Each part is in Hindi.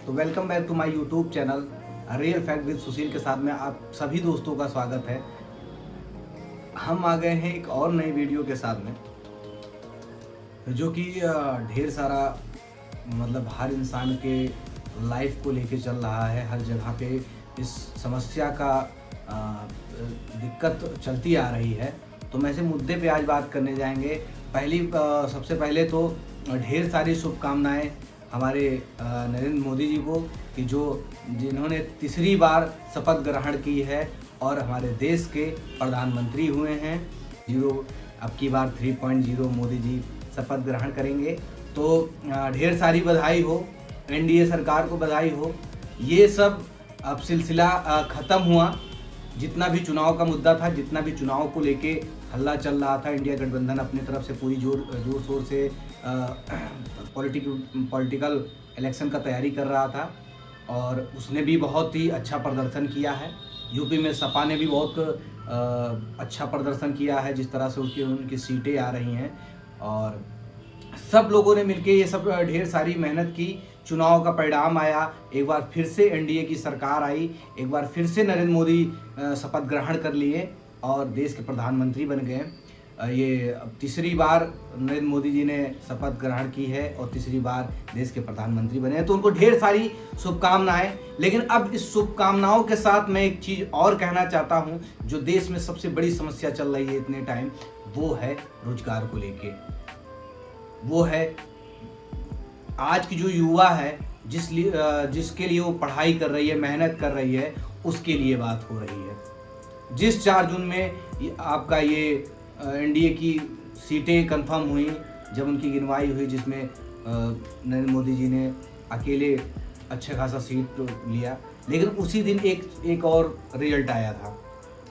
तो welcome back to my YouTube channel real fact with Sushil के साथ में आप सभी दोस्तों का स्वागत है। हम आ गए हैं एक और नई वीडियो के साथ में, जो कि ढेर सारा मतलब हर इंसान के लाइफ को लेके चल रहा है। हर जगह पे इस समस्या का दिक्कत चलती आ रही है। तो मैं ऐसे मुद्दे पे आज बात करने जाएंगे। सबसे पहले तो ढेर सारी शुभकामनाएं हमारे नरेंद्र मोदी जी को कि जिन्होंने तीसरी बार शपथ ग्रहण की है और हमारे देश के प्रधानमंत्री हुए हैं। अब की बार 3.0 मोदी जी शपथ ग्रहण करेंगे। तो ढेर सारी बधाई हो, एनडीए सरकार को बधाई हो। ये सब अब सिलसिला ख़त्म हुआ। जितना भी चुनाव का मुद्दा था, जितना भी चुनाव को लेके हल्ला चल रहा था, इंडिया गठबंधन अपनी तरफ से पूरी जोर शोर से पॉलिटिकल इलेक्शन का तैयारी कर रहा था और उसने भी बहुत ही अच्छा प्रदर्शन किया है। यूपी में सपा ने भी बहुत अच्छा प्रदर्शन किया है, जिस तरह से उनकी सीटें आ रही हैं। और सब लोगों ने मिलके ये सब ढेर सारी मेहनत की, चुनाव का परिणाम आया। एक बार फिर से एनडीए की सरकार आई, एक बार फिर से नरेंद्र मोदी शपथ ग्रहण कर लिए और देश के प्रधानमंत्री बन गए। ये तीसरी बार नरेंद्र मोदी जी ने शपथ ग्रहण की है और तीसरी बार देश के प्रधानमंत्री बने हैं। तो उनको ढेर सारी शुभकामनाएं। लेकिन अब इस शुभकामनाओं के साथ मैं एक चीज़ और कहना चाहता हूं, जो देश में सबसे बड़ी समस्या चल रही है इतने टाइम, वो है रोजगार को लेके। वो है आज की जो युवा है, जिसके लिए वो पढ़ाई कर रही है, मेहनत कर रही है, उसके लिए बात हो रही है। जिस 4 जून में आपका ये एनडीए की सीटें कंफर्म हुई, जब उनकी गिनवाई हुई, जिसमें नरेंद्र मोदी जी ने अकेले अच्छा खासा सीट लिया, लेकिन उसी दिन एक और रिजल्ट आया था।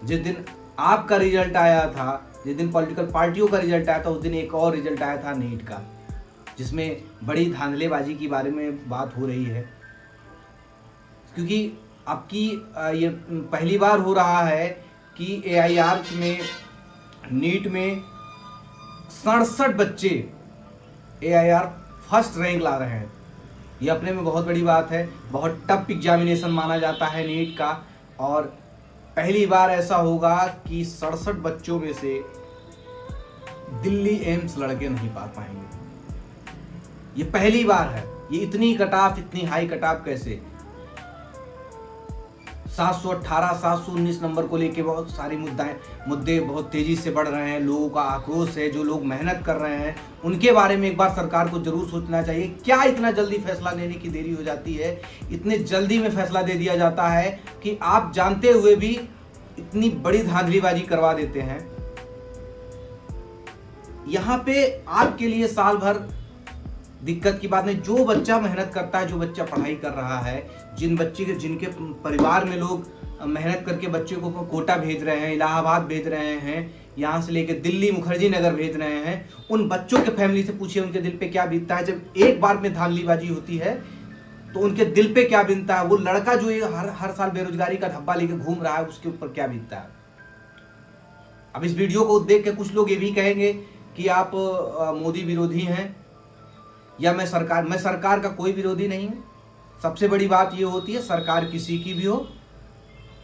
जिस दिन आपका रिजल्ट आया था, जिस दिन पॉलिटिकल पार्टियों का रिजल्ट आया था, उस दिन एक और रिजल्ट आया था नीट का, जिसमें बड़ी धांधलेबाजी के बारे में बात हो रही है। क्योंकि आपकी ये पहली बार हो रहा है कि एआईआर में, नीट में 67 बच्चे एआईआर फर्स्ट रैंक ला रहे हैं। ये अपने में बहुत बड़ी बात है। बहुत टफ एग्जामिनेशन माना जाता है नीट का, और पहली बार ऐसा होगा कि 67 बच्चों में से दिल्ली एम्स लड़के नहीं पा पाएंगे। ये पहली बार है। ये इतनी कटाफ, इतनी हाई कटाफ कैसे? 718, 719 नंबर को लेके बहुत सारी मुद्दे बहुत तेजी से बढ़ रहे हैं। लोगों का आक्रोश है। जो लोग मेहनत कर रहे हैं, उनके बारे में एक बार सरकार को जरूर सोचना चाहिए। क्या इतना जल्दी फैसला लेने की देरी हो जाती है? इतने जल्दी में फैसला दे दिया जाता है कि आप जानते हुए भी इतनी बड़ी धांधलीबाजी करवा देते हैं। यहां पे आपके लिए साल भर दिक्कत की बात नहीं। जो बच्चा मेहनत करता है, जो बच्चा पढ़ाई कर रहा है, जिनके परिवार में लोग मेहनत करके बच्चों को कोटा भेज रहे हैं, इलाहाबाद भेज रहे हैं, यहाँ से लेके दिल्ली मुखर्जी नगर भेज रहे हैं, उन बच्चों के फैमिली से पूछिए उनके दिल पे क्या बीतता है। जब एक बार में धांधलीबाजी होती है तो उनके दिल पे क्या बीतता है। वो लड़का जो हर साल बेरोजगारी का धब्बा लेके घूम रहा है, उसके ऊपर क्या बीतता है। अब इस वीडियो को देख के कुछ लोग ये भी कहेंगे कि आप मोदी विरोधी हैं, या मैं सरकार का कोई विरोधी नहीं हूं। सबसे बड़ी बात ये होती है, सरकार किसी की भी हो,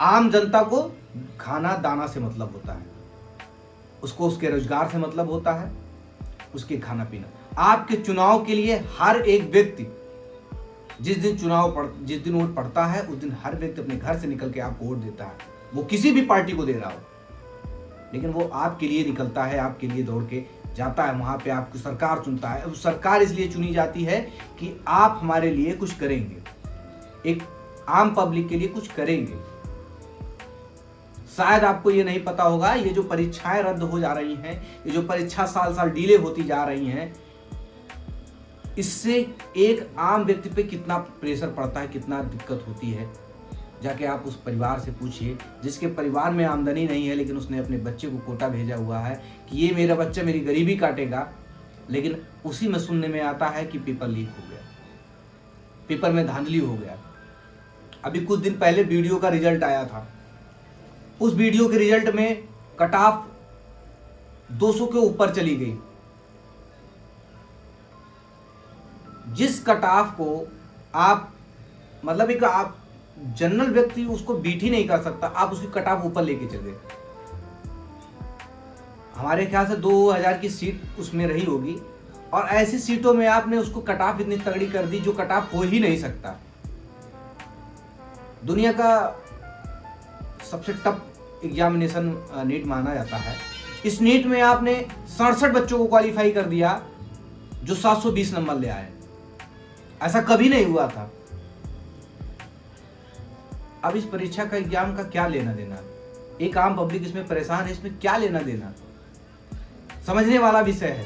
आम जनता को खाना दाना से मतलब होता है, उसको उसके रोजगार से मतलब होता है, उसके खाना पीना। आपके चुनाव के लिए हर एक व्यक्ति जिस दिन वोट पड़ता है, उस दिन हर व्यक्ति अपने घर से निकल के आपको वोट देता है। वो किसी भी पार्टी को दे रहा हो, लेकिन वो आपके लिए निकलता है, आपके लिए दौड़ के जाता है। वहां पे आपकी सरकार चुनता है। सरकार इसलिए चुनी जाती है कि आप हमारे लिए कुछ करेंगे, एक आम पब्लिक के लिए कुछ करेंगे। शायद आपको ये नहीं पता होगा, ये जो परीक्षाएं रद्द हो जा रही हैं, ये जो परीक्षा साल साल डिले होती जा रही हैं, इससे एक आम व्यक्ति पे कितना प्रेशर पड़ता है, कितना दिक्कत होती है। जाके आप उस परिवार से पूछिए, जिसके परिवार में आमदनी नहीं है, लेकिन उसने अपने बच्चे को कोटा भेजा हुआ है कि ये मेरा बच्चा मेरी गरीबी काटेगा, लेकिन उसी में सुनने में आता है कि पेपर लीक हो गया, पेपर में धांधली हो गया। अभी कुछ दिन पहले वीडियो का रिजल्ट आया था। उस वीडियो के रिजल्ट में कट ऑफ 200 के ऊपर चली गई। जिस कट ऑफ को आप मतलब एक आप जनरल व्यक्ति उसको बीट ही नहीं कर सकता, आप उसकी कट ऑफ ऊपर लेके चले। हमारे ख्याल से 2000 की सीट उसमें रही होगी, और ऐसी सीटों में आपने उसको कट ऑफ इतनी तगड़ी कर दी जो कट ऑफ हो ही नहीं सकता। दुनिया का सबसे टफ एग्जामिनेशन नीट माना जाता है। इस नीट में आपने 67 बच्चों को क्वालिफाई कर दिया जो 720 नंबर ले आए। ऐसा कभी नहीं हुआ था। अब इस परीक्षा का एग्जाम का क्या लेना देना? एक आम पब्लिक इसमें परेशान है, इसमें क्या लेना देना? समझने वाला विषय है।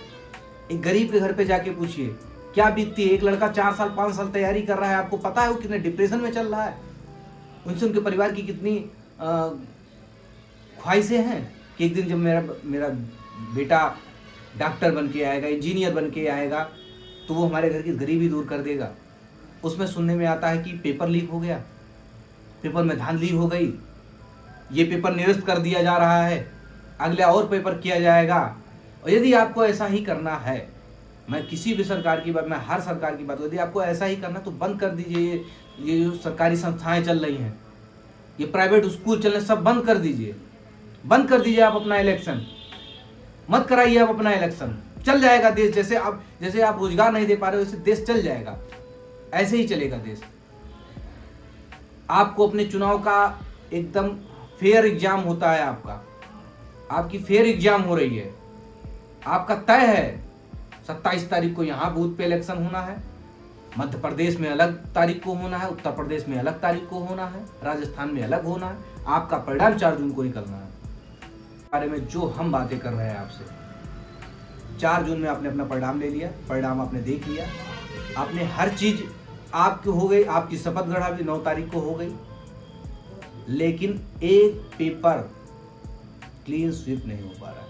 एक गरीब के घर पे जाके पूछिए क्या बीतती है। एक लड़का 4 साल 5 साल तैयारी कर रहा है, आपको पता है वो कितने डिप्रेशन में चल रहा है। उनसे उनके परिवार की कितनी ख्वाहिशें हैं कि एक दिन जब मेरा बेटा डॉक्टर बन के आएगा, इंजीनियर बन के आएगा, तो वो हमारे घर की गरीबी दूर कर देगा। उसमें सुनने में आता है कि पेपर लीक हो गया, पेपर में धांधली हो गई, ये पेपर निरस्त कर दिया जा रहा है, अगला और पेपर किया जाएगा। और यदि आपको ऐसा ही करना है, मैं किसी भी सरकार की बात, मैं हर सरकार की बात, यदि आपको ऐसा ही करना तो बंद कर दीजिए। ये जो सरकारी संस्थाएं चल रही हैं, ये प्राइवेट स्कूल चल रहे, सब बंद कर दीजिए। बंद कर दीजिए आप अपना इलेक्शन, मत कराइए आप अपना इलेक्शन। चल जाएगा देश। जैसे आप रोजगार नहीं दे पा रहे हो, वैसे देश चल जाएगा, ऐसे ही चलेगा देश। आपको अपने चुनाव का एकदम फेयर एग्जाम होता है, आपकी फेयर एग्जाम हो रही है, आपका तय है। 27 तारीख को यहाँ बूथ पे इलेक्शन होना है, मध्य प्रदेश में अलग तारीख को होना है, उत्तर प्रदेश में अलग तारीख को होना है, राजस्थान में अलग होना है। आपका परिणाम 4 जून को निकलना है। बारे में जो हम बातें कर रहे हैं आपसे, 4 जून में आपने अपना परिणाम ले लिया, परिणाम आपने देख लिया, आपने हर चीज आपकी हो गई, आपकी शपथ ग्रहण भी 9 तारीख को हो गई, लेकिन एक पेपर क्लीन स्वीप नहीं हो पा रहा है।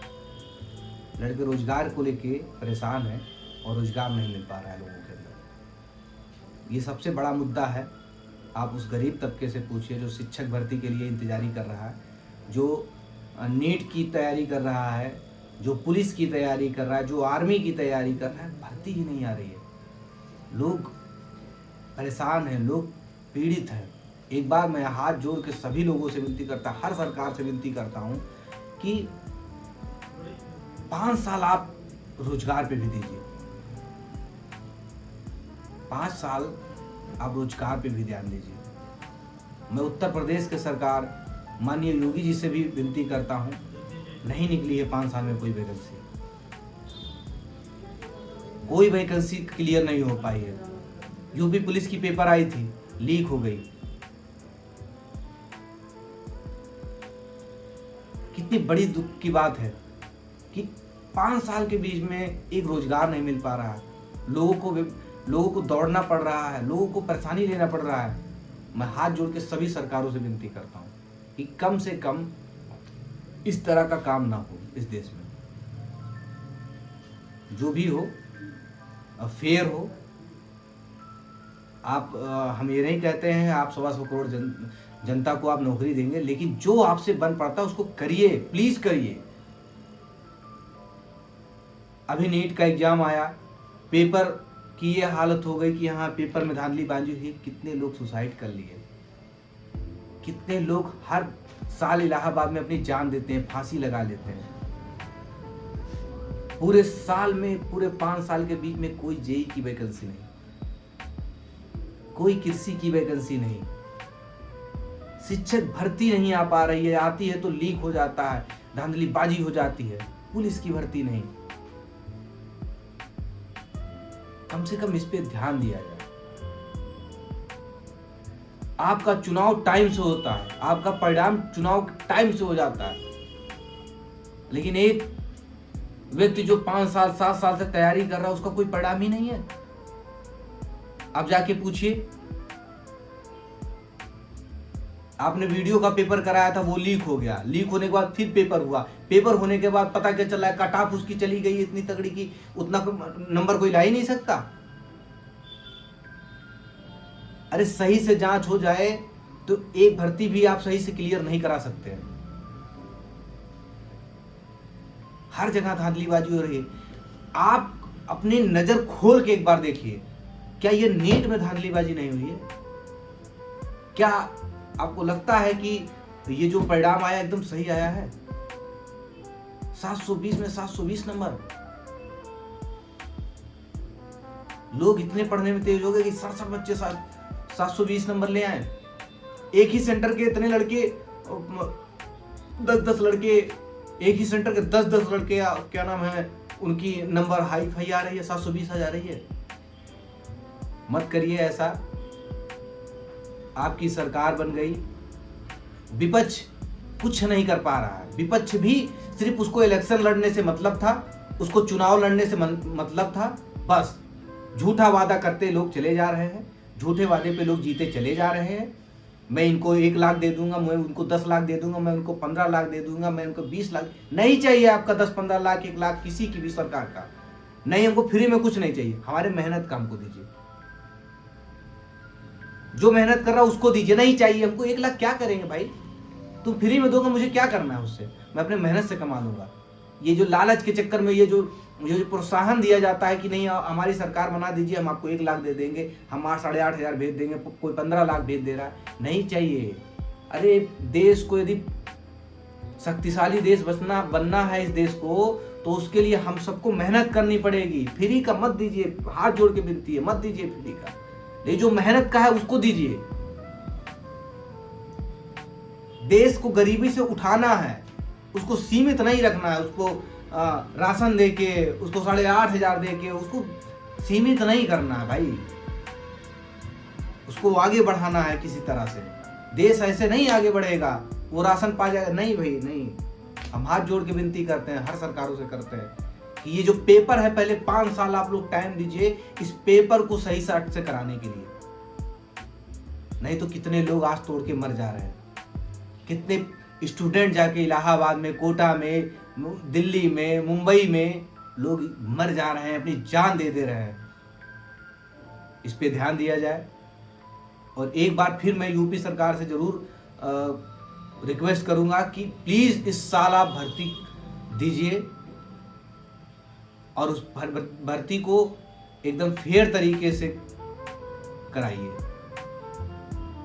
लड़के रोजगार को लेके परेशान हैं और रोजगार नहीं मिल पा रहा है लोगों के अंदर। ये सबसे बड़ा मुद्दा है। आप उस गरीब तबके से पूछिए जो शिक्षक भर्ती के लिए इंतजारी कर रहा है, जो नीट की तैयारी कर रहा है, जो पुलिस की तैयारी कर रहा है, जो आर्मी की तैयारी कर रहा है, भर्ती ही नहीं आ रही है। लोग परेशान हैं, लोग पीड़ित हैं। एक बार मैं हाथ जोड़ के सभी लोगों से विनती करता, हर सरकार से विनती करता हूं कि 5 साल आप रोजगार पे भी दीजिए, 5 साल आप रोजगार पे भी ध्यान दीजिए। मैं उत्तर प्रदेश के सरकार माननीय योगी जी से भी विनती करता हूं, नहीं निकली है 5 साल में कोई वैकेंसी क्लियर नहीं हो पाई है। यूपी पुलिस की पेपर आई थी, लीक हो गई। कितनी बड़ी दुख की बात है कि 5 साल के बीच में एक रोजगार नहीं मिल पा रहा है, लोगों को दौड़ना पड़ रहा है, लोगों को परेशानी लेना पड़ रहा है। मैं हाथ जोड़ के सभी सरकारों से विनती करता हूं कि कम से कम इस तरह का काम ना हो इस देश में। जो भी हो फेयर हो। आप हम ये नहीं कहते हैं आप 125 करोड़ जनता को आप नौकरी देंगे, लेकिन जो आपसे बन पड़ता है उसको करिए, प्लीज करिए। अभी नीट का एग्जाम आया, पेपर की ये हालत हो गई कि यहाँ पेपर में धांधलीबाजी हुई, कितने लोग सुसाइड कर लिए, कितने लोग हर साल इलाहाबाद में अपनी जान देते हैं, फांसी लगा लेते हैं। पूरे साल में, पूरे 5 साल के बीच में कोई जेई की वैकेंसी नहीं, कोई कृषि की वैकेंसी नहीं, शिक्षक भर्ती नहीं आ पा रही है, आती है तो लीक हो जाता है, धांधलीबाजी हो जाती है, पुलिस की भर्ती नहीं। कम से कम इस पे ध्यान दिया जाए। आपका चुनाव टाइम से होता है, आपका परिणाम चुनाव टाइम से हो जाता है, लेकिन एक व्यक्ति जो 5 साल 7 साल से तैयारी कर रहा है उसका कोई परिणाम ही नहीं है। आप जाके पूछिए, आपने वीडियो का पेपर कराया था, वो लीक हो गया, लीक होने के बाद फिर पेपर हुआ, पेपर होने के बाद पता क्या चला है, कट ऑफ उसकी चली गई इतनी तगड़ी की उतना नंबर कोई ला ही नहीं सकता। अरे सही से जांच हो जाए तो एक भर्ती भी आप सही से क्लियर नहीं करा सकते हैं। हर जगह धांधलीबाजी हो रही है। आप अपनी नजर खोल के एक बार देखिए, क्या ये नीट में धांधलीबाजी नहीं हुई है? क्या आपको लगता है कि ये जो परिणाम आया एकदम सही आया है? 720 में 720 नंबर। लोग इतने पढ़ने में तेज हो गए कि 67 बच्चे 720 नंबर ले आए। एक ही सेंटर के इतने लड़के, 10-10 लड़के, एक ही सेंटर के 10-10 लड़के, क्या नाम है, उनकी नंबर हाई आ रही है, 720 आ जा रही है। मत करिए ऐसा। आपकी सरकार बन गई, विपक्ष कुछ नहीं कर पा रहा है। विपक्ष भी सिर्फ उसको इलेक्शन लड़ने से मतलब था, उसको चुनाव लड़ने से मतलब था। बस झूठा वादा करते लोग चले जा रहे हैं, झूठे वादे पे लोग जीते चले जा रहे हैं। मैं इनको 1 लाख दे दूंगा, मैं उनको 10 लाख दे दूंगा, मैं उनको 15 लाख दे दूंगा, मैं उनको 20 लाख। नहीं चाहिए आपका 10-15 लाख, 1 लाख किसी की भी सरकार का नहीं। हमको फ्री में कुछ नहीं चाहिए। हमारे मेहनत का हमको दीजिए, जो मेहनत कर रहा है उसको दीजिए। नहीं चाहिए हमको 1 लाख। क्या करेंगे भाई? तुम फ्री में दोगे, मुझे क्या करना है उससे? मैं अपने मेहनत से कमा लूंगा। ये जो लालच के चक्कर में ये जो प्रोत्साहन दिया जाता है कि नहीं हमारी सरकार बना दीजिए, हम आपको 1 लाख दे देंगे, हम 8,500 भेज देंगे, कोई 15 लाख भेज दे रहा है। नहीं चाहिए। अरे देश को यदि शक्तिशाली देश बनना है, इस देश को, तो उसके लिए हम सबको मेहनत करनी पड़ेगी। फ्री का मत दीजिए, हाथ जोड़ के विनती है, मत दीजिए फ्री का। ये जो मेहनत का है उसको दीजिए। देश को गरीबी से उठाना है, उसको सीमित नहीं रखना है। उसको राशन देके, उसको 8,500 देके उसको सीमित नहीं करना है भाई। उसको आगे बढ़ाना है किसी तरह से। देश ऐसे नहीं आगे बढ़ेगा, वो राशन पा जाएगा। नहीं भाई नहीं। हम हाथ जोड़ के विनती करते हैं, हर सरकारों से करते हैं कि ये जो पेपर है, पहले 5 साल आप लोग टाइम दीजिए इस पेपर को सही से कराने के लिए। नहीं तो कितने लोग आज तोड़ के मर जा रहे हैं। कितने स्टूडेंट जाके इलाहाबाद में, कोटा में, दिल्ली में, मुंबई में लोग मर जा रहे हैं, अपनी जान दे रहे हैं। इस पे ध्यान दिया जाए। और एक बार फिर मैं यूपी सरकार से जरूर रिक्वेस्ट करूंगा कि प्लीज इस साल आप भर्ती दीजिए और उस भर्ती को एकदम फेयर तरीके से कराइए।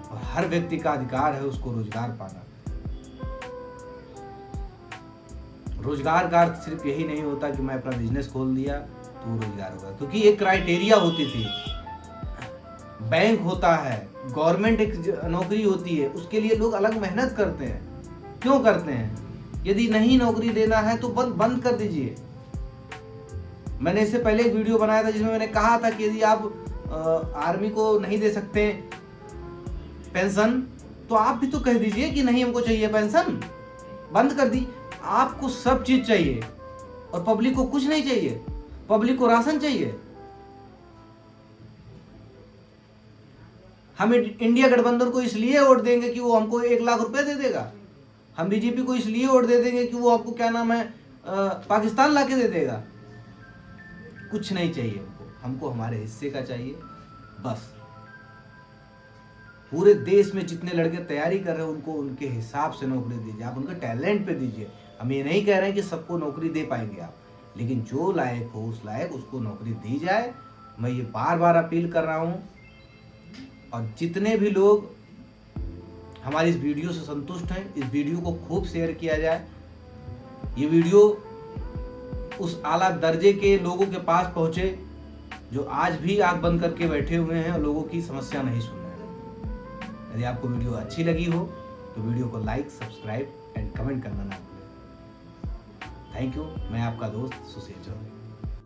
और हर व्यक्ति का अधिकार है उसको रोजगार पाना। रोजगार का अर्थ सिर्फ यही नहीं होता कि मैं अपना बिजनेस खोल दिया तो वो रोजगार होगा, क्योंकि एक क्राइटेरिया होती थी। बैंक होता है, गवर्नमेंट एक नौकरी होती है, उसके लिए लोग अलग मेहनत करते हैं। क्यों करते हैं? यदि नहीं नौकरी देना है तो बंद कर दीजिए। मैंने इससे पहले एक वीडियो बनाया था जिसमें मैंने कहा था कि यदि आप आर्मी को नहीं दे सकते पेंशन, तो आप भी तो कह दीजिए कि नहीं हमको चाहिए पेंशन, बंद कर दी। आपको सब चीज चाहिए और पब्लिक को कुछ नहीं चाहिए। पब्लिक को राशन चाहिए। हम इंडिया गठबंधन को इसलिए वोट देंगे कि वो हमको 1 लाख रुपए दे देगा। हम बीजेपी को इसलिए वोट दे देंगे कि वो आपको क्या नाम है पाकिस्तान लाके दे देगा। कुछ नहीं चाहिए हमको हमारे हिस्से का चाहिए बस। पूरे देश में जितने लड़के तैयारी कर रहे हैं उनको उनके हिसाब से नौकरी दीजिए। आप उनके टैलेंट पे दीजिए। हम ये नहीं कह रहे हैं कि सबको नौकरी दे पाएंगे आप, लेकिन जो लायक हो उस लायक उसको नौकरी दी जाए। मैं ये बार बार अपील कर रहा हूँ। और जितने भी लोग हमारी इस वीडियो से संतुष्ट हैं, इस वीडियो को खूब शेयर किया जाए। ये वीडियो उस आला दर्जे के लोगों के पास पहुंचे जो आज भी आंख बंद करके बैठे हुए हैं और लोगों की समस्या नहीं सुन रहे हैं। यदि आपको वीडियो अच्छी लगी हो तो वीडियो को लाइक, सब्सक्राइब एंड कमेंट करना ना भूलें। Thank you. मैं आपका दोस्त सुशील चौधरी।